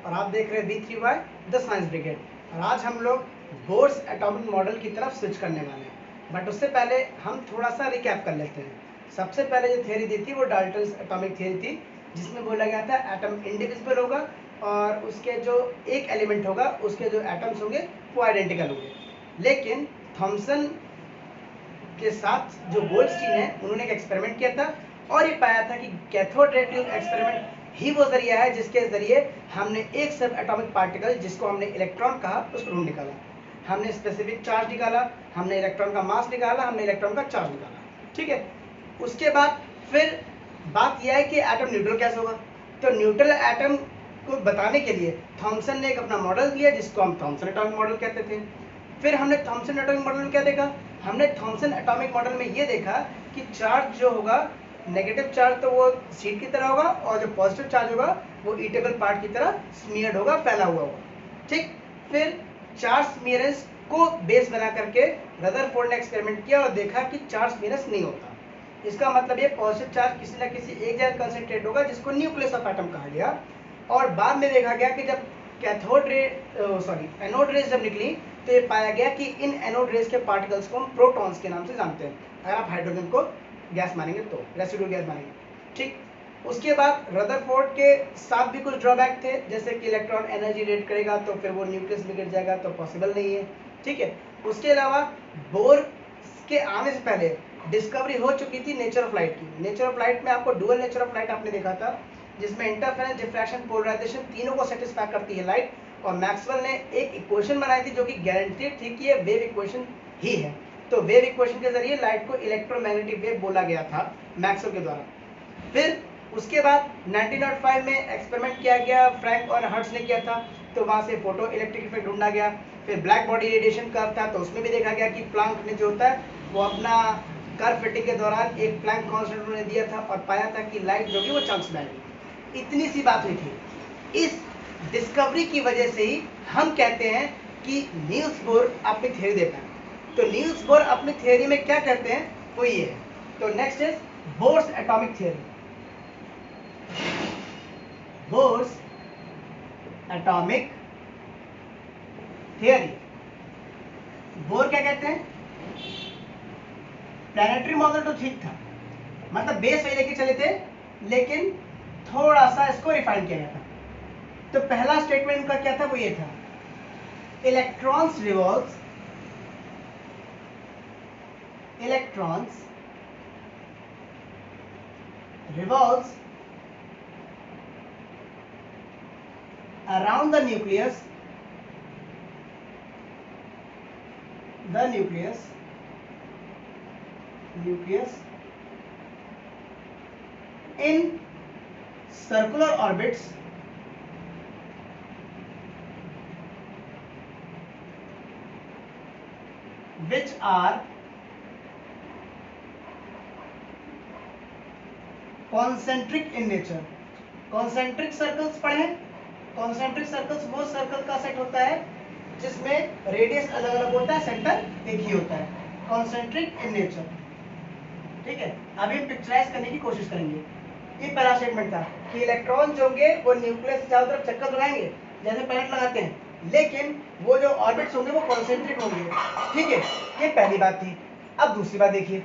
और आप देख रहे हैं V3Y द साइंस ब्रिगेड। और आज हम लोग बोर्स एटॉमिक मॉडल की तरफ स्विच करने वाले हैं, बट उससे पहले हम थोड़ा सा रिकैप कर लेते हैं। सबसे पहले जो थ्योरी दी थी वो डाल्टन्स एटॉमिक थ्योरी थी, जिसमें बोला गया था एटम इंडिविजिबल होगा और उसके जो एक एलिमेंट होगा उसके जो एटम्स होंगे वो आइडेंटिकल होंगे। लेकिन थॉमसन के साथ जो गोल्डस्टीन है उन्होंने एक एक्सपेरिमेंट किया था और ये पाया था कि कैथोड रे ट्यूब एक्सपेरिमेंट ही वो जरिया है जिसके जरिए हमने एक सब एटॉमिक पार्टिकल जिसको हमने इलेक्ट्रॉन कहा उसको ढूंढ निकाला। हमने स्पेसिफिक चार्ज निकाला, हमने इलेक्ट्रॉन का मास निकाला, हमने इलेक्ट्रॉन का चार्ज निकाला, ठीक है। उसके बाद फिर बात यह है कि एटम न्यूट्रल कैसे होगा। तो न्यूट्रल एटम को बताने के लिए थॉमसन ने एक अपना मॉडल दिया जिसको हम थॉमसन एटॉमिक मॉडल कहते थे। फिर हमने थॉमसन एटॉमिक मॉडल में क्या देखा, हमने थॉमसन एटॉमिक मॉडल में ये देखा कि चार्ज जो होगा, नेगेटिव चार्ज तो वो शीट की तरह होगा और जो पॉजिटिव चार्ज होगा वो ईटेबल पार्ट की तरह स्मीयर्ड होगा, फैला हुआ होगा, ठीक। फिर चार्ज स्मीयरेंस को बेस बना करके रदरफोर्ड ने एक्सपेरिमेंट किया और देखा कि चार्ज स्मीयरेंस नहीं होता। इसका मतलब ये पॉजिटिव चार्ज किसी ना किसी एक जगह कंसंट्रेट होगा जिसको न्यूक्लियस ऑफ एटम कहा गया। और बाद में देखा गया कि जब कैथोड रे एनोड रेज जब निकली तो ये पाया गया कि इन एनोड रेज के पार्टिकल्स को हम प्रोटॉन्स के नाम से जानते हैं, अगर आप हाइड्रोजन को गैस मानेंगे तो रेसिड्यू गैस मानेंगे, ठीक। उसके बाद रदरफोर्ड के साथ भी कुछ ड्रॉबैक थे, जैसे कि इलेक्ट्रॉन एनर्जी रेट करेगा तो फिर वो न्यूक्लियस में गिर जाएगा, तो पॉसिबल नहीं है, ठीक है। उसके अलावा बोर के आने से पहले डिस्कवरी हो चुकी थी नेचर ऑफ लाइट की। नेचर ऑफ लाइट में आपको डुअल नेचर ऑफ लाइट आपने देखा था, जिसमें इंटरफेरेंस, डिफ्रैक्शन, पोलराइजेशन तीनों को सेटिस्फाई करती है लाइट। और मैक्सवेल ने एक इक्वेशन बनाई थी जो कि गारंटीड थी कि ये वेव इक्वेशन ही है। तो वेव इक्वेशन के जरिए लाइट को इलेक्ट्रोमैग्नेटिक वेव बोला गया था मैक्सवेल के द्वारा। फिर उसके बाद 1905 में एक्सपेरिमेंट किया गया, फ्रैंक और हर्ट्ज ने किया था, तो वहाँ से फोटो इलेक्ट्रिक इफेक्ट ढूंढा गया। फिर ब्लैक बॉडी रेडिएशन कर्व था, तो उसमें भी देखा गया कि प्लांक ने जो होता है वो अपना कर्व फिटिंग के दौरान एक प्लैंक कांस्टेंट उन्होंने दिया था और पाया था कि लाइट जो कि वो चांस में आएगी। इतनी सी बात हुई थी। इस डिस्कवरी की वजह से ही हम कहते हैं कि नील्स बोर अपनी थ्योरी देता है। तो नील्स बोर अपनी थ्योरी में क्या कहते हैं वो ये है। तो next is Bohr's atomic theory. Bohr's atomic theory, bore क्या कहते हैं, प्लैनेटरी मॉडल तो ठीक था, मतलब बेस वही लेके चले थे, लेकिन थोड़ा सा इसको रिफाइन किया गया था। तो पहला स्टेटमेंट उनका क्या था, वो ये था, electrons revolves around the nucleus in circular orbits which are concentric in nature। Concentric circles पढ़े हैं। कॉन्सेंट्रिक सर्कल्स वो सर्कल का सेट होता है जिसमें रेडियस अलग अलग होता है, सेंटर एक ही होता है, कॉन्सेंट्रिक इन नेचर, ठीक है। अभी हम पिक्चराइज करने की कोशिश करेंगे। ये पहला स्टेटमेंट था कि इलेक्ट्रॉन जो होंगे वो न्यूक्लियस के चारों तरफ चक्कर लगाएंगे जैसे पैरेंट लगाते हैं, लेकिन वो जो ऑर्बिट्स होंगे वो कॉन्सेंट्रिक होंगे, ठीक है। ये पहली बात थी। अब दूसरी बात देखिए,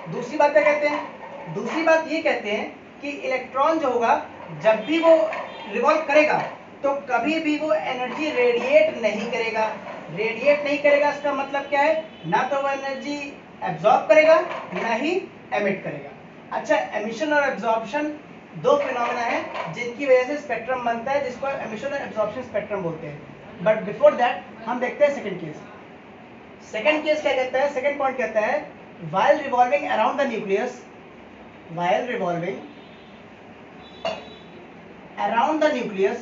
दूसरी बात क्या कहते हैं, दूसरी बात ये कहते हैं कि इलेक्ट्रॉन जो होगा जब भी वो रिवॉल्व करेगा तो कभी भी वो एनर्जी रेडिएट नहीं करेगा। रेडिएट नहीं करेगा इसका मतलब क्या है, ना तो वो एनर्जी एब्जॉर्ब करेगा ना ही एमिट करेगा। अच्छा, एमिशन और एब्जॉर्प्शन दो फिनोमेना है जिनकी वजह से स्पेक्ट्रम बनता है, जिसको एमिशन और एब्जॉर्प्शन स्पेक्ट्रम बोलते हैं। बट बिफोर दैट हम देखते हैं सेकंड केस। सेकंड केस क्या कहता है, सेकंड पॉइंट कहता है, while revolving around the nucleus, while revolving around the nucleus,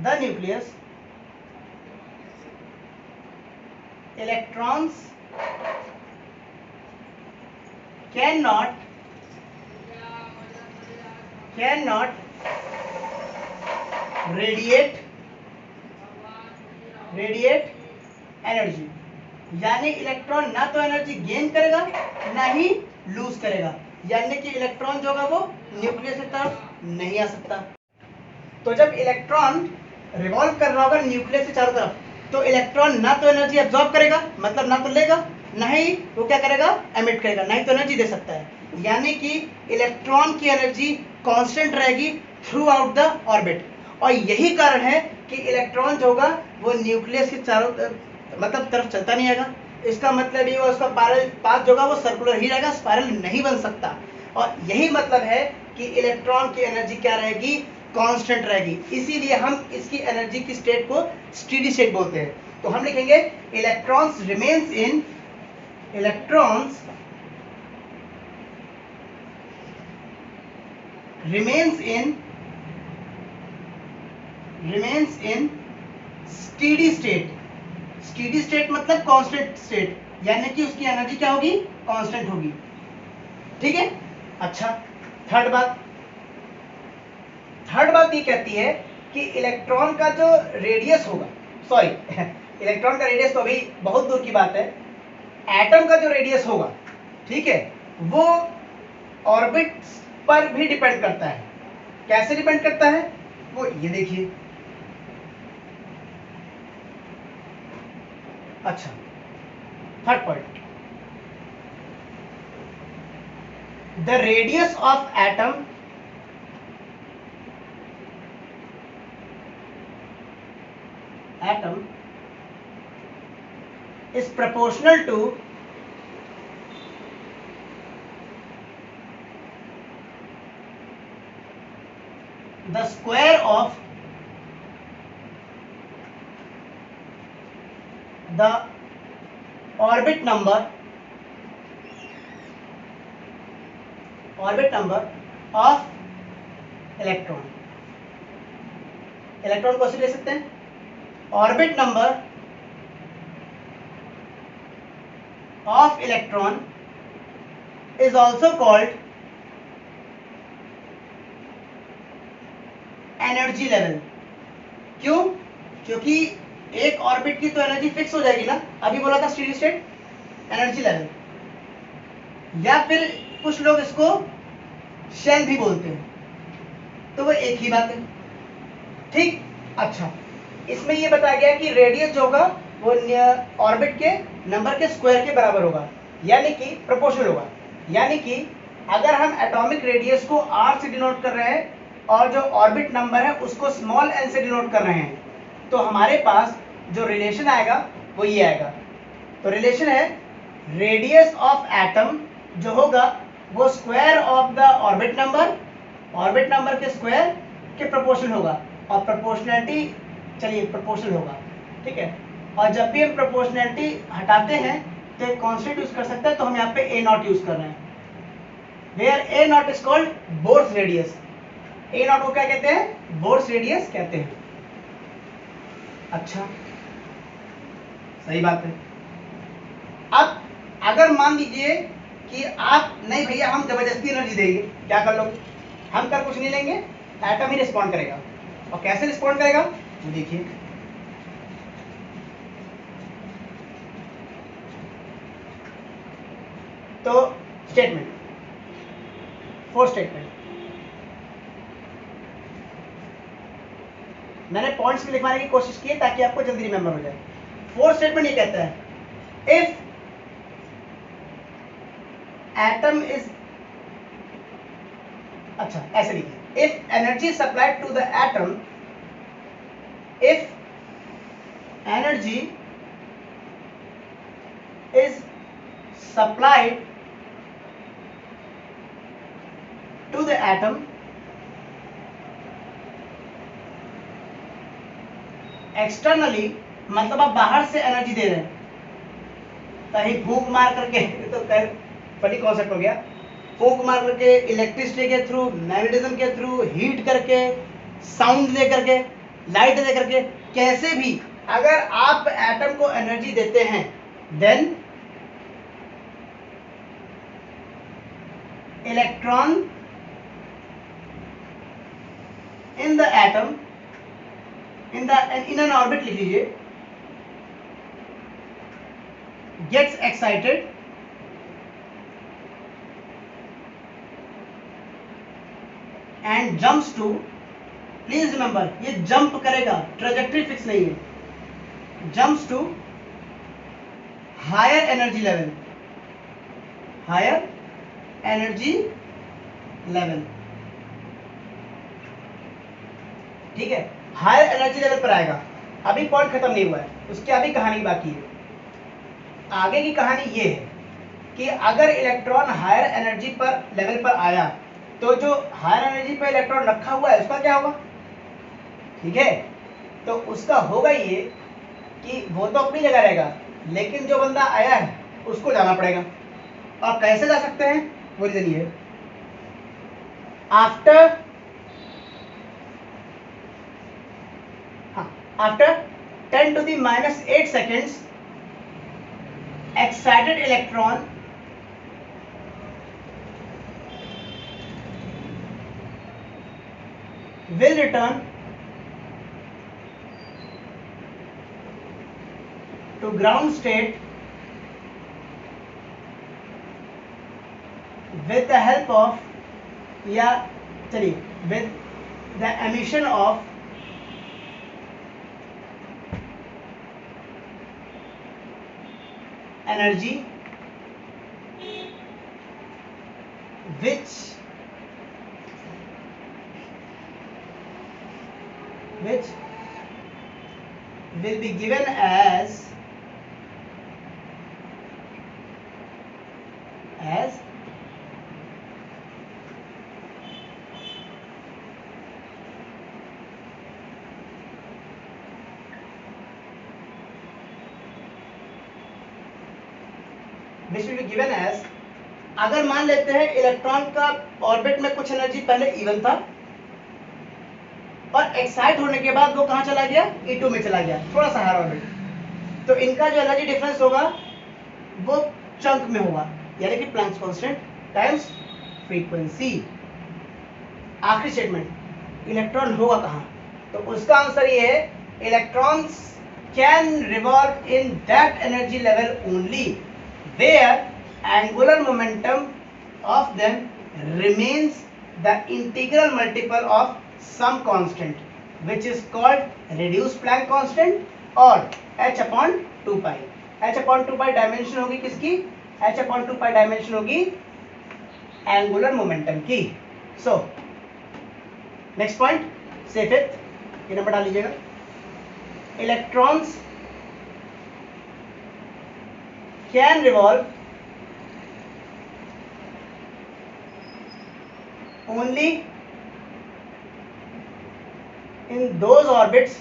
the nucleus, electrons cannot radiate energy, यानी इलेक्ट्रॉन ना तो एनर्जी गेन करेगा ना ही लूज करेगा। यानी कि इलेक्ट्रॉन जो होगा वो न्यूक्लियस की तरफ नहीं आ सकता। तो जब इलेक्ट्रॉन रिवॉल्व कर रहा होगा न्यूक्लियस के चारों तरफ, तो इलेक्ट्रॉन ना तो एनर्जी एब्जॉर्ब करेगा, मतलब ना तो लेगा, ना ही वो क्या करेगा, एमिट करेगा, ना ही तो एनर्जी दे सकता है। यानी कि इलेक्ट्रॉन की एनर्जी कांस्टेंट रहेगी थ्रू आउट द ऑर्बिट। और यही कारण है कि इलेक्ट्रॉन जो होगा वो न्यूक्लियस के चारों मतलब तरफ चलता नहीं आएगा। इसका मतलब ये उसका पाथ जो होगा वो सर्कुलर ही रहेगा, स्पाइरल नहीं बन सकता। और यही मतलब है कि इलेक्ट्रॉन की एनर्जी क्या रहेगी, कांस्टेंट रहेगी। इसीलिए हम इसकी एनर्जी की स्टेट को स्टेडी स्टेट बोलते हैं। तो हम लिखेंगे electrons remains in steady state. Steady state मतलब कांस्टेंट स्टेट, यानी कि उसकी एनर्जी क्या होगी, कांस्टेंट होगी। ठीक है। अच्छा, थर्ड बात ये कहती है कि इलेक्ट्रॉन का जो रेडियस होगा, सॉरी इलेक्ट्रॉन का रेडियस तो अभी बहुत दूर की बात है, एटम का जो रेडियस होगा, ठीक है, वो ऑर्बिट पर भी डिपेंड करता है। कैसे डिपेंड करता है, वो ये देखिए। अच्छा, third point, the radius of atom is proportional to the square of the orbit number of electron। Electron को ऐसे ले सकते हैं, orbit number of electron is also called energy level. क्यों? क्योंकि एक ऑर्बिट की तो एनर्जी फिक्स हो जाएगी ना, अभी बोला था स्टेडी स्टेट, एनर्जी लेवल, या फिर कुछ लोग इसको शेल भी बोलते हैं, तो वो एक ही बात है। ठीक। अच्छा, इसमें ये बताया गया कि रेडियस जो होगा वो ऑर्बिट के नंबर के स्क्वायर के बराबर होगा, यानी कि प्रोपोर्शनल होगा। यानी कि अगर हम एटॉमिक रेडियस को r से डिनोट कर रहे हैं और जो ऑर्बिट नंबर है उसको स्मॉल n से डिनोट कर रहे हैं, तो हमारे पास जो रिलेशन आएगा वो ये आएगा। तो रिलेशन है रेडियस ऑफ एटम जो होगा वो square of the orbit number के स्क्वायर के प्रोपोर्शनल होगा। और प्रोपोर्शनैलिटी, चलिए प्रोपोर्शनल होगा, ठीक है। और जब भी हम प्रोपोर्शनैलिटी हटाते हैं तो एक कांस्टेंट यूज कर सकते हैं, तो हम यहाँ पे ए नॉट यूज कर रहे हैं। Where A naught is called Bohr's radius. A naught को क्या कहते हैं, बोर्स रेडियस कहते हैं। अच्छा, सही बात है। अब अगर मान लीजिए कि आप नहीं भैया हम जबरदस्ती एनर्जी देंगे, क्या कर लोगे, हम कर कुछ नहीं लेंगे, एटम ही रिस्पॉन्ड करेगा। और कैसे रिस्पॉन्ड करेगा, देखिए तो स्टेटमेंट, फोर्थ स्टेटमेंट, मैंने पॉइंट्स में लिखवाने की कोशिश की है ताकि आपको जल्दी रिमेंबर हो जाए। फोर्थ स्टेटमेंट ये कहता है इफ एटम इज, अच्छा ऐसे लिखिए, if energy supplied to the atom, if energy is supplied to the atom externally, मतलब आप बाहर से एनर्जी दे रहे हैं, कहीं फूंक मार करके तो फनी कॉन्सेप्ट हो गया, फूंक मार करके, इलेक्ट्रिसिटी के थ्रू, मैग्नेटिज्म के थ्रू, हीट करके, साउंड दे करके, लाइट दे करके, कैसे भी अगर आप एटम को एनर्जी देते हैं, then electron in the atom in an orbit लिख लीजिए, gets excited and jumps to, please remember ये जंप करेगा, ट्रेजेक्ट्री फिक्स नहीं है, jumps to higher energy level, higher energy level, ठीक है, हायर एनर्जी लेवल पर आएगा। अभी पॉइंट खत्म नहीं हुआ है, उसकी अभी कहानी बाकी है। आगे की कहानी ये है कि अगर इलेक्ट्रॉन हायर एनर्जी पर लेवल पर आया तो जो हायर एनर्जी पर इलेक्ट्रॉन रखा हुआ है उसका क्या होगा, ठीक है, तो उसका होगा ये कि वो तो अपनी जगह रहेगा, लेकिन जो बंदा आया है उसको जाना पड़ेगा। और कैसे जा सकते हैं वो रीजन ये, after after 10 to the minus 8 seconds excited electron will return to ground state with the help of, या चलिए, with the emission of energy which will be given as which will be given as, अगर मान लेते हैं electron का orbit में कुछ energy पहले इवन था और एक्साइट होने के बाद वो कहां चला गया, E2 में चला गया, थोड़ा सा हायर ऑर्बिट, तो इनका जो एनर्जी डिफरेंस होगा वो चंक में होगा, यानी कि प्लैंक्स कांस्टेंट टाइम्स फ्रीक्वेंसी। आखिरी स्टेटमेंट, इलेक्ट्रॉन होगा कहां, तो उसका आंसर ये है, electrons can revolve in that energy level only where angular momentum of them remains the integral multiple of some constant which is called reduced Planck constant or h upon 2 pi। h upon 2 pi dimension होगी किसकी, h upon 2 pi dimension होगी angular momentum की। So next point से fifth, ये number डाल लीजिएगा, electrons can revolve only in those orbits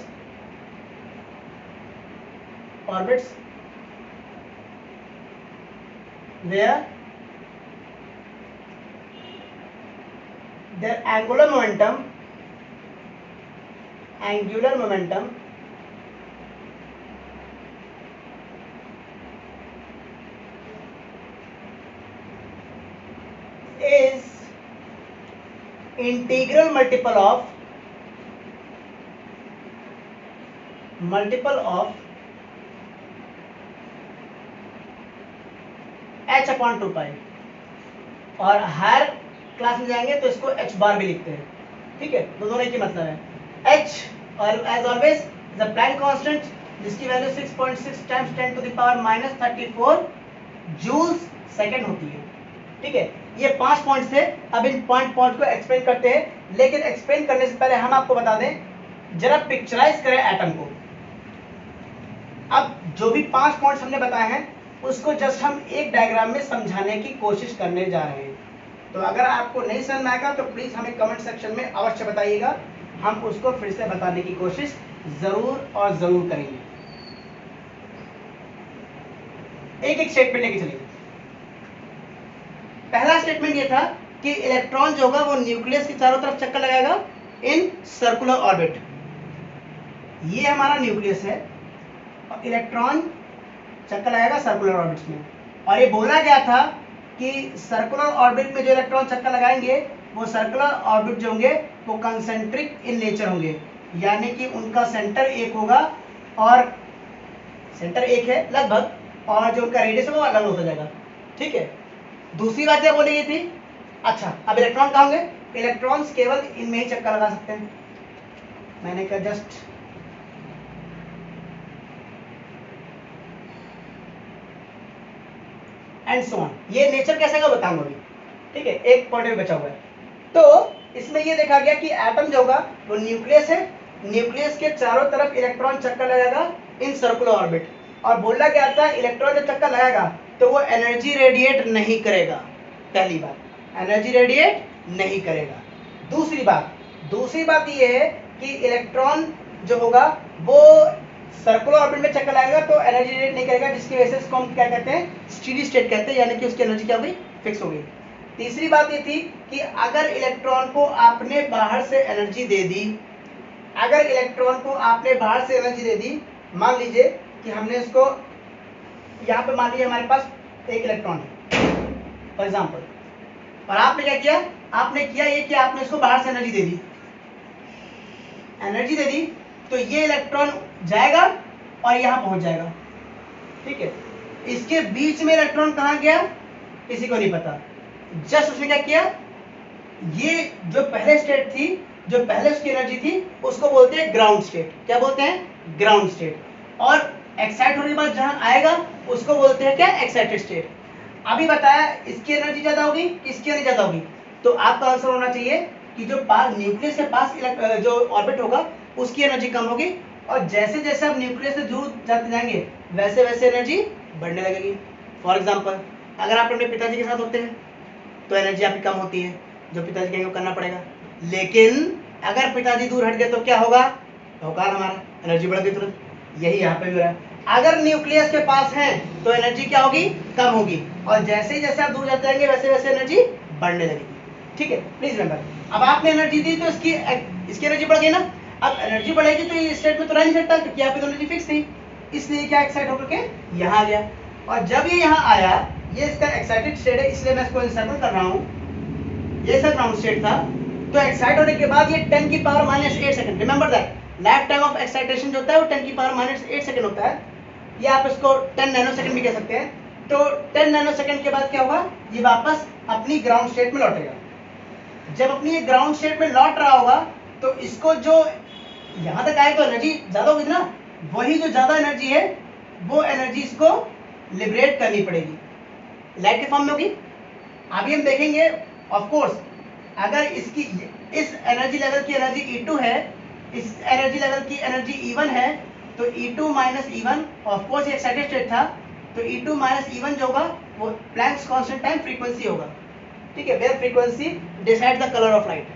where their angular momentum is integral multiple of h upon 2 pi, और higher class में जाएंगे तो इसको h बार भी लिखते हैं, ठीक है, तो दोनों एक ही मतलब है। h और as always the Planck constant जिसकी value 6.6 times 10 to the power -34 joules second होती है, ठीक है। ये 5 पॉइंट्स थे, अब इन पॉइंट को एक्सप्लेन करते हैं, लेकिन एक्सप्लेन करने से पहले हम आपको बता दें, जरा पिक्चराइज करें एटम को। अब जो भी 5 पॉइंट्स हमने बताए हैं उसको जस्ट हम एक डायग्राम में समझाने की कोशिश करने जा रहे हैं, तो अगर आपको नहीं समझ में आएगा तो प्लीज हमें कमेंट सेक्शन में अवश्य बताइएगा, हम उसको फिर से बताने की कोशिश जरूर और जरूर करेंगे। एक एक स्टेटमेंट लेके चलेंगे। पहला स्टेटमेंट ये था कि इलेक्ट्रॉन जो होगा वो न्यूक्लियस के चारों तरफ चक्कर लगाएगा इन सर्कुलर ऑर्बिट, ये हमारा न्यूक्लियस है और इलेक्ट्रॉन चक्कर लगाएगा सर्कुलर ऑर्बिट्स में। और ये बोला गया था कि सर्कुलर ऑर्बिट में जो इलेक्ट्रॉन चक्कर लगाएंगे वो सर्कुलर ऑर्बिट जो होंगे वो कंसेंट्रिक इन नेचर होंगे, यानी कि उनका सेंटर एक होगा और सेंटर एक है लगभग, और जो उनका रेडियस होगा वो अलग हो जाएगा, ठीक है। दूसरी बात क्या बोली गई थी, अच्छा अब इलेक्ट्रॉन कहाँ होंगे, इलेक्ट्रॉन्स केवल इनमें ही चक्कर लगा सकते हैं। मैंने कहा जस्ट एंड सो ऑन। ये नेचर कैसे का बताऊंगा अभी, ठीक है, एक पॉइंट बचा हुआ है। तो इसमें ये देखा गया कि एटम जो होगा वो न्यूक्लियस है, न्यूक्लियस के चारों तरफ इलेक्ट्रॉन चक्कर लगाएगा इन सर्कुलर ऑर्बिट, और बोला गया था इलेक्ट्रॉन जब चक्कर लगाएगा तो वो एनर्जी रेडिएट नहीं करेगा। पहली बात, एनर्जी रेडिएट नहीं करेगा। दूसरी बात ये है कि इलेक्ट्रॉन जो होगा वो सर्कुलर ऑर्बिट में चक्कर लगाएगा तो एनर्जी रेडिएट नहीं करेगा, जिसकी वजह से इसको हम क्या कहते हैं, स्टेडी स्टेट कहते हैं, यानी कि उसकी एनर्जी क्या हो गई, फिक्स हो गई। तीसरी बात ये थी कि अगर इलेक्ट्रॉन को आपने बाहर से एनर्जी दे दी, अगर इलेक्ट्रॉन को आपने बाहर से एनर्जी दे दी, मान लीजिए कि हमने इसको यहाँ पे, मान लीजिए हमारे पास एक इलेक्ट्रॉन है फॉर एग्जाम्पल, और आपने क्या किया, आपने किया ये कि आपने इसको बाहर से एनर्जी दे दी, तो ये इलेक्ट्रॉन जाएगा और यहाँ पहुंच जाएगा, ठीक है। इसके बीच में इलेक्ट्रॉन कहाँ गया किसी को नहीं पता, जस्ट उसने क्या किया, ये जो पहले स्टेट थी, जो पहले उसकी एनर्जी थी, उसको बोलते हैं ग्राउंड स्टेट। क्या बोलते हैं, ग्राउंड स्टेट। और एक्साइट होने के बाद जहां आएगा उसको बोलते हैं क्या, एक्साइटेड स्टेट। अभी बताया इसकी एनर्जी ज्यादा होगी, इसकी एनर्जी ज्यादा होगी, तो आपका आंसर होना चाहिए कि जो पास न्यूक्लियस के पास जो ऑर्बिट होगा उसकी एनर्जी कम होगी, और जैसे जैसे आप न्यूक्लियस से दूर जाते जाएंगे वैसे वैसे एनर्जी बढ़ने लगेगी। फॉर एग्जाम्पल, अगर आप अपने पिताजी के साथ होते हैं तो एनर्जी आपकी कम होती है, जो पिताजी कहेंगे वो करना पड़ेगा। लेकिन अगर पिताजी दूर हट गए तो क्या होगा, होगा हमारा एनर्जी बढ़ गई तुरंत। यही यहाँ पे भी हो रहा है, अगर न्यूक्लियस के पास है तो एनर्जी क्या होगी, कम होगी, और जैसे जैसे आप दूर जाते जाएंगे वैसे वैसे एनर्जी बढ़ने लगेगी, ठीक है। प्लीज रिमेंबर, अब आपने एनर्जी दी तो इसकी एनर्जी बढ़ गई ना, अब एनर्जी बढ़ेगी तो ये स्टेट में तो रह नहीं सकता क्योंकि यहाँ पे तो एनर्जी फिक्स थी, इसलिए क्या एक्साइट होकर के यहाँ आ गया, और जब ये यहाँ आया, ये इसका एक्साइटेड स्टेट है इसलिए मैं इसको इंसर्कल कर रहा हूँ, ये सब ग्राउंड स्टेट था। तो एक्साइट होने के बाद ये 10 की power -8 second, remember that life time of excitation जो होता है वो 10 की पावर -8 सेकंड होता है, या आप इसको 10 नैनो सेकंड भी कह सकते हैं। तो 10 नैनो सेकंड के बाद क्या होगा, ये वापस अपनी ग्राउंड स्टेट में लौटेगा। जब अपनी ये ग्राउंड स्टेट में लौट रहा होगा तो इसको जो यहाँ तक आए तो एनर्जी ज्यादा होगी ना, वही जो ज्यादा एनर्जी है वो एनर्जी इसको लिबरेट करनी पड़ेगी, लाइट के फॉर्म में होगी। अभी हम देखेंगे ऑफ कोर्स, अगर इसकी इस एनर्जी लेवल की एनर्जी E2 है, इस एनर्जी लेवल की एनर्जी E1 है, तो E2 minus E1 of course ये एक्साइटेड स्टेट था, तो E2 माइनस E1 जो होगा वो प्लैंक्स कांस्टेंट टाइम फ्रीक्वेंसी होगा, ठीक है, wave frequency decide the colour of light,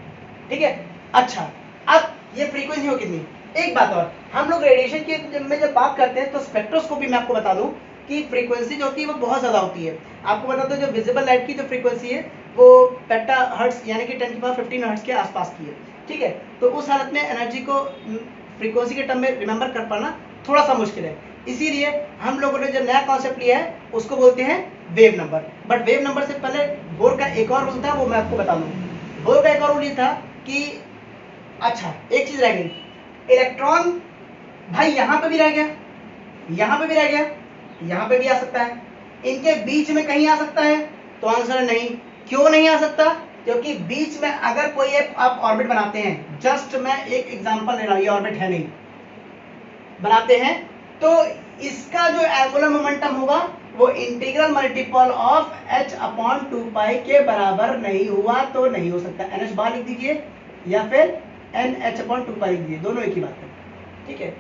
ठीक है। अच्छा, अब ये फ्रीक्वेंसी हो कितनी, एक बात और, हम लोग रेडिएशन की में जब बात करते हैं तो स्पेक्ट्रोस्कोपी में आपको बता दूं कि फ्रीक्वेंसी जो होती है वो बहुत ज़्यादा होती है। आपको बता दो जो विजिबल लाइट की जो फ्रीक्वेंसी है वो पेटा हर्ट्ज यानी कि 10 की पावर 15 हर्ट्ज के आसपास की है, ठीक है। तो उस हालत में एनर्जी को फ्रीक्वेंसी के टर्म में रिमेंबर कर पाना थोड़ा सा मुश्किल है, इसीलिए हम लोगों ने जो नया कॉन्सेप्ट लिया है उसको बोलते हैं wave number. But wave number से पहले बोर का एक और रूल था, वो मैं आपको बता दूँ। बोर का एक और रूल ये था कि अच्छा एक चीज़ रह गई, इलेक्ट्रॉन भाई यहाँ पे भी रह गया, यहाँ पे भी रह गया, यहाँ पे भी आ सकता है, इनके बीच में कहीं आ सकता है, तो आंसर नहीं। क्यों नहीं आ सकता, क्योंकि बीच में अगर कोई एक आप ऑर्बिट बनाते हैं, जस्ट मैं एक एग्जांपल ले रहा हूँ, ये ऑर्बिट है नहीं, बनाते हैं तो इसका जो एंगुलर मोमेंटम होगा वो इंटीग्रल मल्टीपल ऑफ h/2π के बराबर नहीं हुआ तो नहीं हो सकता। NH बार लिख दीजिए या फिर NH/2π लिख दीजिए, दोनों एक ही बात है, ठीक है।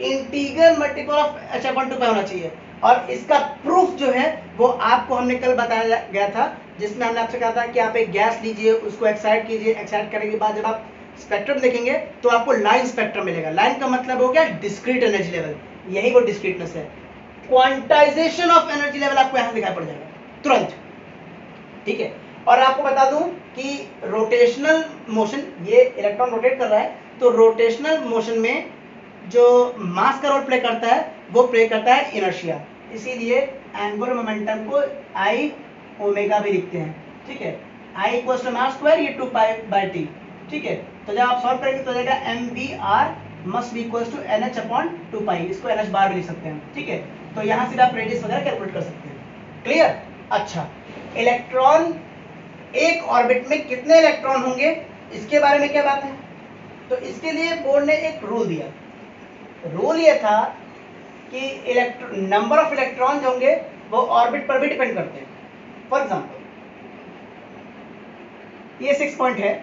इंटीग्रल मल्टीपल ऑफ h/2π होना चाहिए, और इसका प्रूफ जो है वो आपको हमने कल बताया गया था, जिसमें हमने आपसे कहा था कि आप एक गैस लीजिए, उसको एक्साइट कीजिए, एक्साइट करने के बाद जब आप स्पेक्ट्रम देखेंगे तो आपको लाइन स्पेक्ट्रम मिलेगा। लाइन का मतलब हो गया डिस्क्रीट एनर्जी लेवल, यही वो डिस्क्रीटनेस है। क्वांटाइजेशन ऑफ एनर्जी लेवल आपको यहां दिखाई पड़ जाएगा तुरंत, ठीक है। और आपको बता दूं कि रोटेशनल मोशन, ये इलेक्ट्रॉन रोटेट कर रहा है, तो रोटेशनल मोशन में जो मास का रोल प्ले करता है वो प्ले करता है इनर्शिया, इसीलिए एंगुलर मोमेंटम को आई ओमेगा भी लिखते हैं, ठीक है। I equals to mass square, ये 2π/t, ठीक है। तो जब आप सॉल्व करेंगे तो जाएगा mvr must be equals to NH/2π, इसको NH बार भी लिख सकते हैं, ठीक है। तो यहाँ से आप रेडियस वगैरह कैलकुलेट कर सकते हैं, क्लियर। अच्छा, इलेक्ट्रॉन एक ऑर्बिट में कितने इलेक्ट्रॉन होंगे, इसके बारे में क्या बात है। तो इसके लिए बोर्ड ने एक रूल दिया। रूल ये था कि नंबर ऑफ इलेक्ट्रॉन होंगे वो ऑर्बिट पर भी डिपेंड करते हैं। फॉर एग्जाम्पल ये 6 पॉइंट है,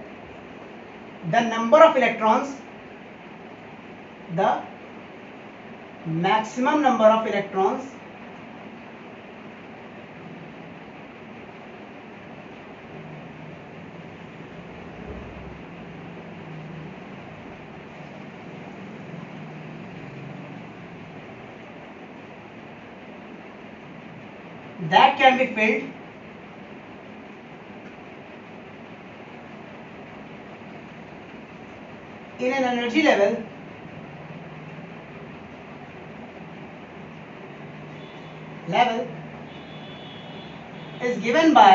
the number of electrons, the maximum number of electrons that can be filled in an energy level is given by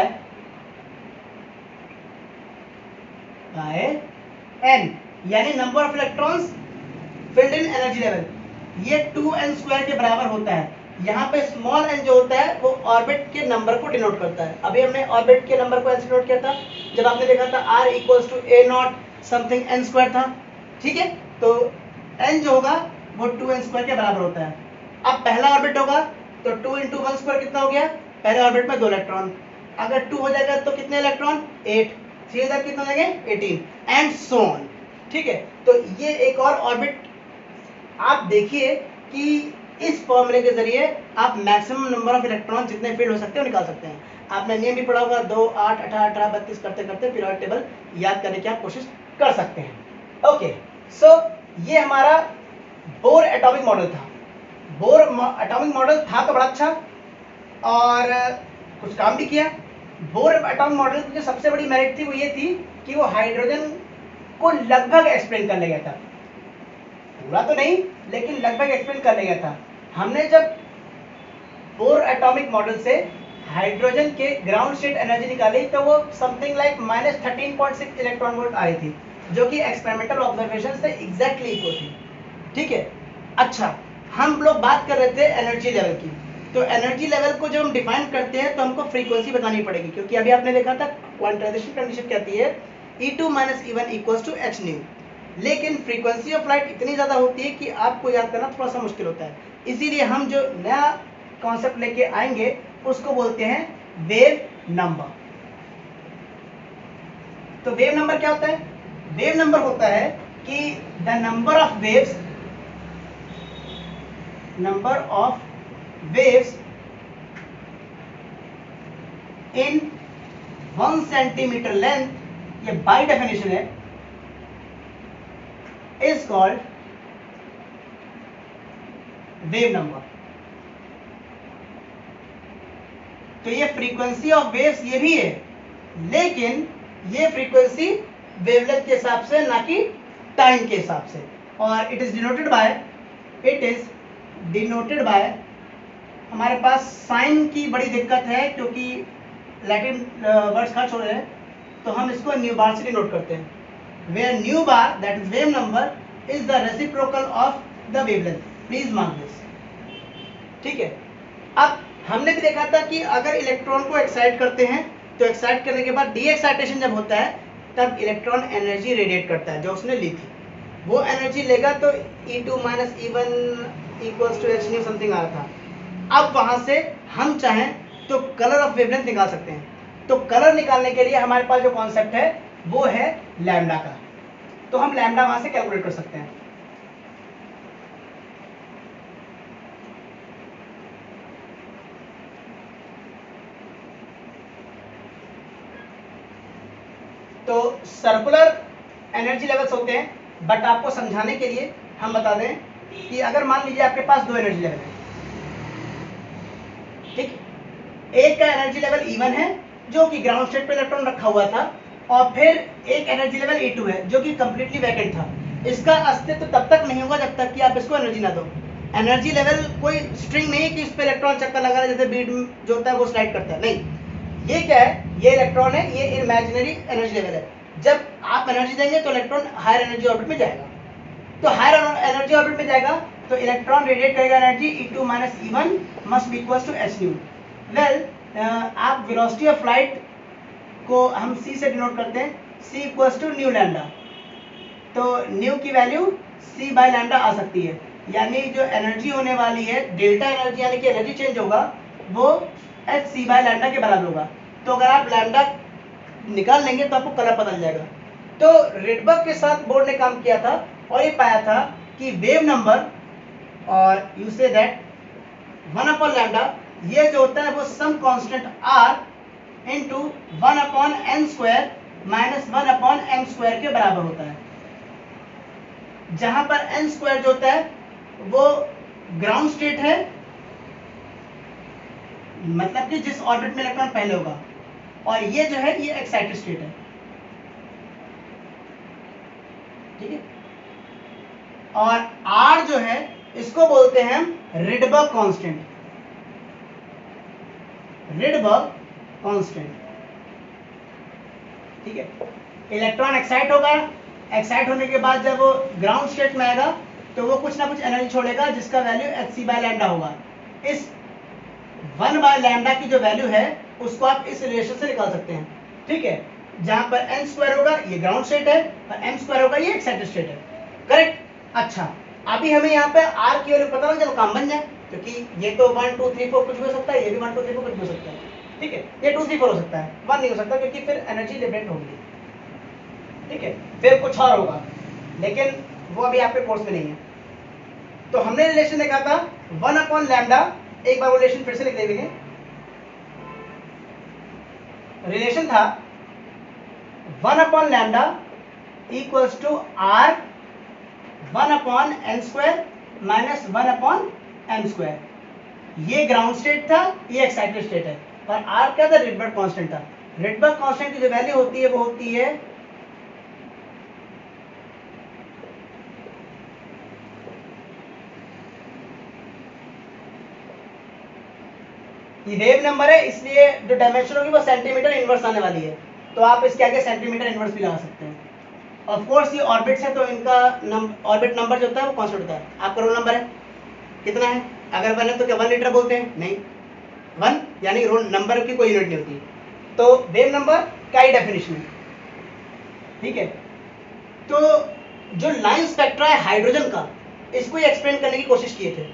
n, यानी number of electrons filled in energy level, ये 2n square के बराबर होता है। यहाँ पे small n जो होता है वो ऑर्बिट के नंबर को डिनोट करता है। अभी हमने ऑर्बिट के नंबर को n से डिनोट किया था जब आपने देखा था r equals to a naught something n square था, ठीक है। तो n जो होगा वो 2n स्क्वायर के बराबर होता है। अब पहला ऑर्बिट होगा तो 2 इंटू 1 स्क्वायर कितना हो गया, पहले ऑर्बिट में 2 इलेक्ट्रॉन, अगर 2 हो जाएगा तो कितने इलेक्ट्रॉन 8, 3 इधर कितना हो जाएंगे 18 एंड सो ऑन, ठीक है। तो ये एक और ऑर्बिट आप देखिए कि इस फॉर्मूले के जरिए आप मैक्सिमम नंबर ऑफ इलेक्ट्रॉन जितने फील्ड हो सकते हैं निकाल सकते हैं। आपने नियम भी पढ़ा होगा 2, 8, 18, 18, 32 करते करते पीरियोडिक टेबल याद करने की आप कोशिश कर सकते हैं। ओके, सो ये हमारा बोर एटॉमिक मॉडल था। बोर एटॉमिक मॉडल था तो बड़ा अच्छा और कुछ काम भी किया। बोर एटॉमिक मॉडल की जो सबसे बड़ी मेरिट थी वो ये थी कि वो हाइड्रोजन को लगभग एक्सप्लेन कर ले गया था, पूरा तो नहीं लेकिन लगभग एक्सप्लेन कर ले गया था। हमने जब बोर एटॉमिक मॉडल से हाइड्रोजन के ग्राउंड स्टेट एनर्जी निकाली तो वो समथिंग लाइक -13.6 इलेक्ट्रॉन वोल्ट आई थी, जो कि एक्सपेरिमेंटल ऑब्जर्वेशन से एग्जैक्टली इक्वल थी, ठीक है। अच्छा, हम लोग बात कर रहे थे एनर्जी लेवल की। तो एनर्जी लेवल को जब हम डिफाइन करते हैं तो हमको फ्रीक्वेंसी बतानी पड़ेगी, क्योंकि अभी आपने देखा था क्वांटाइजेशन कंडीशन कहती है E2 - E1 equals to h nu, लेकिन फ्रीक्वेंसी ऑफ लाइट इतनी ज़्यादा होती है कि आपको याद करना थोड़ा सा मुश्किल होता है। इसीलिए हम जो नया कॉन्सेप्ट लेके आएंगे उसको बोलते हैं वेव नंबर। तो वेव नंबर क्या होता है? वेव नंबर होता है कि the number of waves in 1 centimetre length, ये बाय डेफिनेशन है, इज कॉल्ड वेव नंबर। तो ये फ्रीक्वेंसी ऑफ वेव्स ये भी है, लेकिन ये फ्रीक्वेंसी वेवलेंथ के हिसाब से ना कि टाइम के हिसाब से। और इट इज डिनोटेड बाय हमारे पास साइन की बड़ी दिक्कत है क्योंकि लैटिन वर्ड्स खर्च हो रहे हैं, तो हम इसको न्यू बार से डिनोट करते हैं, where nu bar that is wave number is the reciprocal of the wavelength. Please mark this, ठीक है। अब हमने भी देखा था कि अगर इलेक्ट्रॉन को एक्साइट करते हैं तो एक्साइट करने के बाद डी एक्साइटेशन जब होता है तब इलेक्ट्रॉन एनर्जी रेडिएट करता है जो उसने ली थी, वो एनर्जी लेगा तो E2 - E1 equals to h nu something आ रहा था। अब वहां से हम चाहें तो कलर ऑफ वेवलेंथ निकाल सकते हैं। तो कलर निकालने के लिए हमारे पास जो कॉन्सेप्ट है वो है लैम्डा का, तो हम लैम्डा वहां से कैलकुलेट कर सकते हैं। तो सर्कुलर एनर्जी लेवल्स होते हैं, बट आपको समझाने के लिए हम बता दें कि अगर मान लीजिए आपके पास 2 एनर्जी लेवल है, ठीक, एक का एनर्जी लेवल E1 है जो कि ग्राउंड स्टेट पे इलेक्ट्रॉन रखा हुआ था, और फिर एक एनर्जी लेवल E2 है जो कि कंप्लीटली वैकेंट था। इसका अस्तित्व तब तक नहीं होगा जब तक कि आप इसको एनर्जी ना दो। एनर्जी लेवल कोई स्ट्रिंग नहीं है कि इस पे इलेक्ट्रॉन चक्कर लगा रहा है जैसे बीड जो होता है वो स्लाइड करता है, नहीं। ये क्या है, ये इलेक्ट्रॉन है, ये इमेजिनरी एनर्जी लेवल है। जब आप एनर्जी देंगे तो इलेक्ट्रॉन हायर एनर्जी ऑर्बिट में जाएगा, तो हायर एनर्जी ऑर्बिट में जाएगा तो इलेक्ट्रॉन रेडिएट करेगा energy E2 - E1 must be equals to h nu. Well, आप वेलोसिटी ऑफ लाइट को हम सी से डिनोट करते हैं, C equals to nu lambda. तो न्यू की वैल्यू सी बाय लैम्डा आ सकती है, यानी जो एनर्जी होने वाली है, डेल्टा एनर्जी यानी कि एनर्जी चेंज होगा, वो एच सी बाय लैम्डा के बराबर होगा। तो अगर आप लैम्डा निकाल लेंगे तो आपको कलर पता चल जाएगा। तो रिडबर्ग के साथ बोर्ड ने काम किया था और ये पाया था कि वेव नंबर और you say that 1 upon lambda, ये जो होता है वो some constant r into 1 upon N square minus 1 upon M square के बराबर होता है, जहां पर एन स्क्वायर जो होता है वो ग्राउंड स्टेट है, मतलब कि जिस ऑर्बिट में इलेक्ट्रॉन पहले होगा, और ये जो है ये एक्साइटेड स्टेट है। ठीक है, और r जो है इसको बोलते हैं हम रिडबर्ग कांस्टेंट, रिडबर्ग कांस्टेंट। ठीक है, इलेक्ट्रॉन एक्साइट होगा, एक्साइट होने के बाद जब वो ग्राउंड स्टेट में आएगा तो वो कुछ ना कुछ एनर्जी छोड़ेगा जिसका value H C by lambda होगा। इस 1 बाय लैम्डा की जो वैल्यू है उसको आप इस रिलेशन से निकाल सकते हैं। ठीक है, जहां पर एन स्क्वायर होगा ये ग्राउंड स्टेट है और एम स्क्वायर होगा ये एक्साइटेड स्टेट है। करेक्ट। अच्छा, अभी हमें यहाँ पे आर की वैल्यू पता लग जाए, काम बन जाए, क्योंकि ये तो 1 2 3 4 कुछ भी हो सकता है, ये भी 1 2 3 4 कुछ भी हो सकता है। ठीक है, ये 2 3 4 हो सकता है, 1 नहीं हो सकता, क्योंकि फिर एनर्जी लिबरेट होगी। ठीक है, फिर कुछ और होगा, लेकिन वो अभी आपके कोर्स में नहीं है। तो हमने रिलेशन देखा था 1 अपॉन लैम्डा, एक बार वो रिलेशन फिर से लिख देंगे। रिलेशन था 1 upon lambda equals to R 1 upon N square minus 1 upon M square. ये ग्राउंड स्टेट था, ये एक्साइटेड स्टेट है, और आर क्या था, रिडबर्ग कांस्टेंट था। रिडबर्ग कांस्टेंट की जो वैल्यू होती है वो होती है ये वेव नंबर है, इसलिए जो डायमेंशन होगी वो सेंटीमीटर इनवर्स आने वाली है, तो आप इसके आगे सेंटीमीटर इनवर्स भी लगा सकते हैं। ऑफ कोर्स ये ऑर्बिट्स है तो इनका ऑर्बिट नंबर जो होता है वो कांस्टेंट होता है। आपका रोल नंबर है कितना है, अगर 1 है तो क्या 1 लीटर बोलते हैं, नहीं, 1 यानी रोल नंबर की कोई यूनिट नहीं होती। तो वेव नंबर का ही डेफिनेशन है। ठीक है, तो जो लाइन स्पेक्ट्रा है हाइड्रोजन का, इसको ही एक्सप्लेन करने की कोशिश किए थे।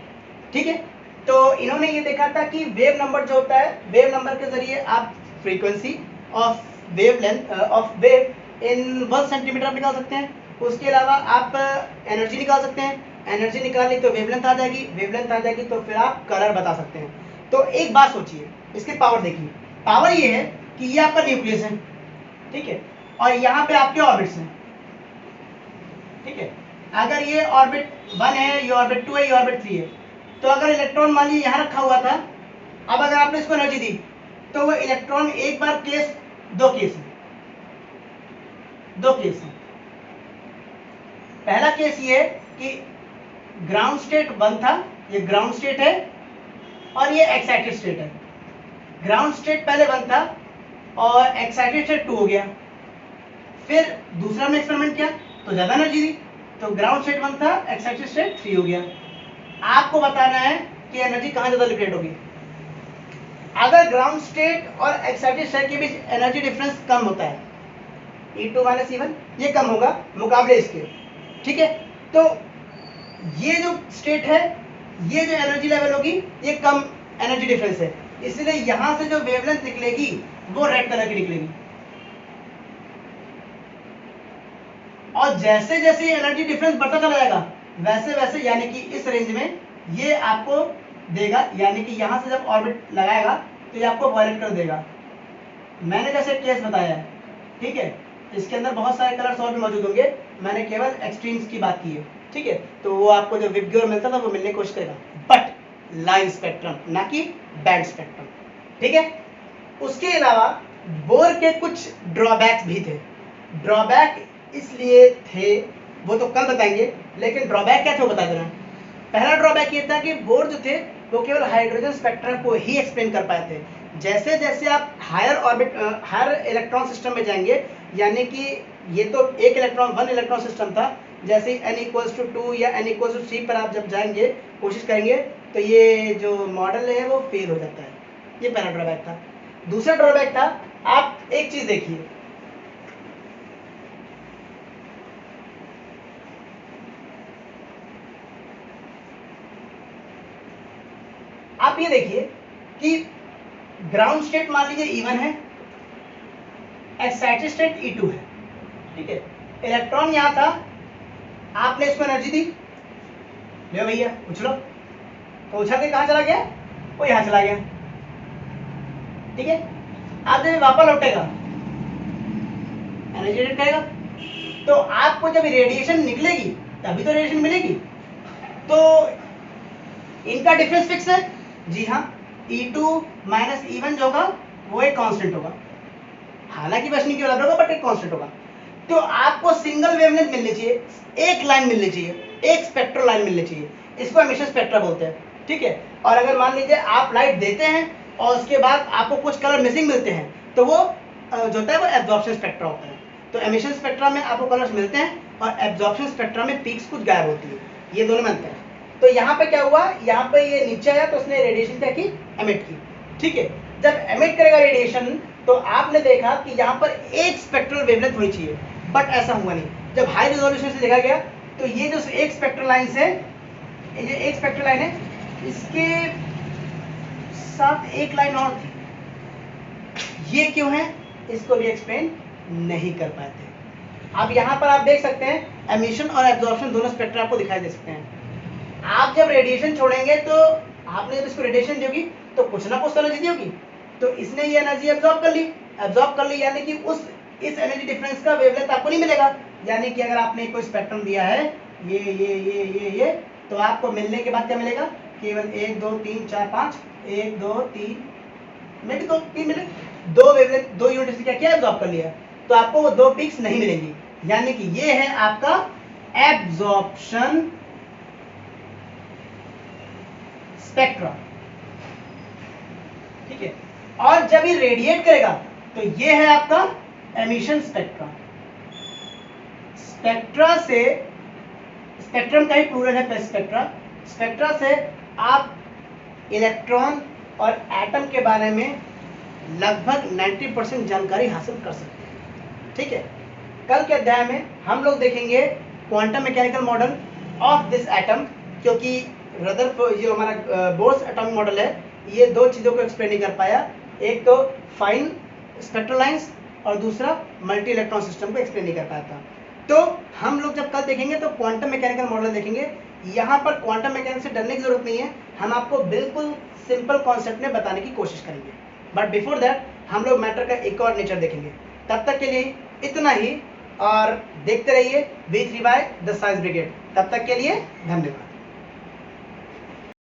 ठीक है, तो इन्होंने ये देखा था कि वेव नंबर जो होता है, वेव नंबर के जरिए आप frequency of wave length of wave in 1 centimetre आप निकाल सकते हैं। उसके अलावा आप एनर्जी निकाल सकते हैं, एनर्जी निकाली तो वेवलेंथ आ जाएगी, वेवलेंथ आ जाएगी तो फिर आप कलर बता सकते हैं। तो एक बात सोचिए, इसके पावर देखिए, पावर ये है कि ये आपका न्यूक्लियस है, ठीक है, और यहाँ पे आपके ऑर्बिट्स हैं। ठीक है, अगर ये ऑर्बिट 1 है, ये ऑर्बिट 2 है, ये ऑर्बिट 3 है, तो अगर इलेक्ट्रॉन मान लीजिए यहाँ रखा हुआ था, अब अगर आपने इसको एनर्जी दी तो वो इलेक्ट्रॉन एक बार केस, दो केस है, दो केस है। पहला केस ये कि ग्राउंड स्टेट 1 था, ये ग्राउंड स्टेट है, और ये एक्साइटेड स्टेट है। ग्राउंड स्टेट पहले 1 था और एक्साइटेड स्टेट 2 हो गया। फिर दूसरा हमने एक्सपेरिमेंट किया तो ज्यादा एनर्जी दी, तो ग्राउंड स्टेट 1 था, एक्साइटेड स्टेट 3 हो गया। आपको बताना है कि एनर्जी कहां ज्यादा लिबरेट होगी। अगर ग्राउंड स्टेट और एक्साइटेड स्टेट के बीच एनर्जी डिफरेंस कम होता है, E2 माइनस E1, ये कम होगा मुकाबले इसके। ठीक है, तो ये जो स्टेट है, ये जो एनर्जी लेवल होगी, ये कम एनर्जी डिफरेंस है, इसलिए यहां से जो वेवलेंथ निकलेगी वो रेड कलर की निकलेगी। और जैसे जैसे एनर्जी डिफरेंस बढ़ता चला जाएगा वैसे वैसे, यानी कि इस रेंज में ये आपको देगा, यानी कि यहां से जब ऑर्बिट लगाएगा तो ये आपको वायलेट कर देगा। मैंने जैसे केस बताया है, ठीक है, इसके अंदर बहुत सारे कलर्स और भी मौजूद होंगे, मैंने केवल एक्सट्रीम्स की बात की है। ठीक है, तो वो आपको जो विबग्योर मिलता था वो मिलने की कोशिश करेगा, बट लाइन स्पेक्ट्रम, ना कि बैंड स्पेक्ट्रम। ठीक है, उसके अलावा बोर के कुछ ड्रॉबैक्स भी थे। ड्रॉबैक इसलिए थे, वो तो कल बताएंगे, लेकिन ड्रॉबैक क्या थे वो बता दे रहे हैं। पहला ड्रॉबैक ये था कि बोर जो थे वो केवल हाइड्रोजन स्पेक्ट्रम को ही एक्सप्लेन कर पाए थे। जैसे जैसे आप higher orbit, higher electron system में जाएंगे, यानी कि ये तो एक इलेक्ट्रॉन 1 इलेक्ट्रॉन सिस्टम था, जैसे n=2 या n=3 पर आप जब जाएंगे, कोशिश करेंगे, तो ये जो मॉडल है वो फेल हो जाता है। ये पहला ड्रॉबैक था। दूसरा ड्रॉबैक था आप एक चीज देखिए, आप ये देखिए कि ग्राउंड स्टेट मान लीजिए E1 है, एक्साइटेड स्टेट E2 है, ठीक है। इलेक्ट्रॉन यहां था, आपने इसको एनर्जी दी, ले भैया उछलो, तो उछल के कहां चला गया, वो यहां चला गया, ठीक है। आप जब वापस लौटेगा एनर्जी जनरेट करेगा, तो आपको जब रेडिएशन निकलेगी तभी तो रेडिएशन मिलेगी, तो इनका डिफरेंस फिक्स है, जी हाँ, E2 माइनस E1 जो होगा वो एक कांस्टेंट होगा, हालांकि बचने की बराबर होगा बट एक कांस्टेंट होगा। तो आपको सिंगल वेवलेंथ मिलनी चाहिए, एक लाइन मिलनी चाहिए, एक स्पेक्ट्रल लाइन मिलनी चाहिए, इसको एमिशन स्पेक्ट्रा बोलते हैं, ठीक है। और अगर मान लीजिए आप लाइट देते हैं और उसके बाद आपको कुछ कलर मिसिंग मिलते हैं, तो वो जो होता है वो एब्जॉर्प्शन स्पेक्ट्रा होता है। तो एमिशन स्पेक्ट्रा में आपको कलर्स मिलते हैं और एब्जॉर्प्शन स्पेक्ट्रा में पीक्स कुछ गायब होती है, ये दोनों में अंतर है। तो यहाँ पे क्या हुआ, यहाँ पे ये नीचे आया तो उसने रेडिएशन क्या की, एमिट की, ठीक है। जब एमिट करेगा रेडिएशन तो आपने देखा कि यहाँ पर एक स्पेक्ट्रल वेवलेंथ होनी चाहिए, बट ऐसा हुआ नहीं। जब हाई रिजोल्यूशन से देखा गया तो ये जो एक स्पेक्ट्रल लाइन है, ये एक स्पेक्ट्रल लाइन है, इसके साथ एक लाइन और थी, ये क्यों है इसको भी एक्सप्लेन नहीं कर पाते। अब यहाँ पर आप देख सकते हैं एमिशन और एब्जॉर्प्शन दोनों स्पेक्ट्रा आपको दिखाई दे सकते हैं। आप जब रेडिएशन छोड़ेंगे तो आपने जब इसको रेडिएशन दोगी तो कुछ ना कुछ एनर्जी दोगी, तो इसने ये एनर्जी एब्जॉर्ब कर ली, यानी कि इस एनर्जी डिफरेंस का वेवलेंथ आपको नहीं मिलेगा। यानी कि अगर आपने कोई स्पेक्ट्रम दिया है ये, तो आपको मिलने के बाद क्या मिलेगा, केवल 1 2 3 4 5, 1 2 3 में भी 2 3 मिले, दो वेवलेंथ, दो यूनिट से क्या एब्जॉर्ब कर लिया, तो आपको वो दो पीक्स नहीं मिलेंगी। यानी कि ये है आपका एब्जॉर्प्शन स्पेक्ट्रा, ठीक है। और जब ये रेडिएट करेगा तो ये है आपका एमिशन स्पेक्ट्रा। स्पेक्ट्रा से, स्पेक्ट्रम का ही प्लूरल है स्पेक्ट्रा से आप इलेक्ट्रॉन और एटम के बारे में लगभग 90% जानकारी हासिल कर सकते हैं, ठीक है। कल के अध्याय में हम लोग देखेंगे quantum mechanical model of this atom, क्योंकि रदरफोर्ड जो हमारा बोर्स एटॉमिक मॉडल है, ये दो चीज़ों को एक्सप्लेन नहीं कर पाया, एक तो फाइन स्पेक्ट्रल लाइंस और दूसरा मल्टी इलेक्ट्रॉन सिस्टम को एक्सप्लेन नहीं कर पाया था। तो हम लोग जब कल देखेंगे तो क्वांटम मैकेनिकल मॉडल देखेंगे। यहाँ पर क्वांटम मैकेनिक्स से डरने की जरूरत नहीं है, हम आपको बिल्कुल सिंपल कॉन्सेप्ट में बताने की कोशिश करेंगे, बट बिफोर दैट हम लोग मैटर का एक और नेचर देखेंगे। तब तक के लिए इतना ही, और देखते रहिए V3 by the science brigade. तब तक के लिए धन्यवाद।